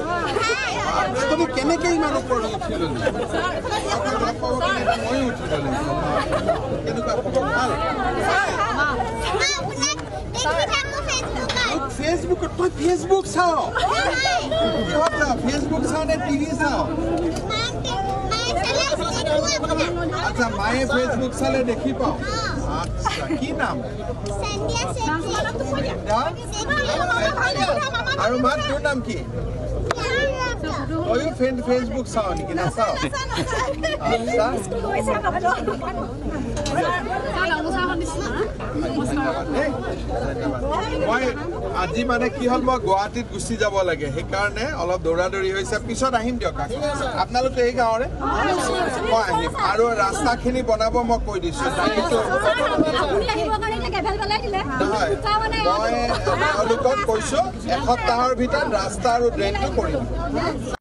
ভাল তুমি কেনেকে ইমান ওপৰত উঠিল মই উঠিল কেনেকুৱা খবৰ ভাল ফেসবুক তুই ফেসবুক চাও ফেসবুক চাও নে টিভি চাও আচ্ছা মায়ে ফেসবুক চালে দেখি পাও আচ্ছা কি নাম আৰু মা তোৰ নাম কি ওই ফেসবুক চাও নেকি না চাও মই আজি মানে কি হল মই গুৱাহাটীত গুচি যাব লাগে সেইকাৰণে অলপ দৌৰা-দৌৰি হৈছে পিছত আহিম দিয়ক আপোনালোকে এই গাঁৱৰে মই আহিম আৰু ৰাস্তাখিনি বনাব মই কৈ দিছো মই তেওঁলোকক কৈছো এসপ্তাহৰ ভিতৰত ৰাস্তা আৰু ড্ৰেইনটো কৰিম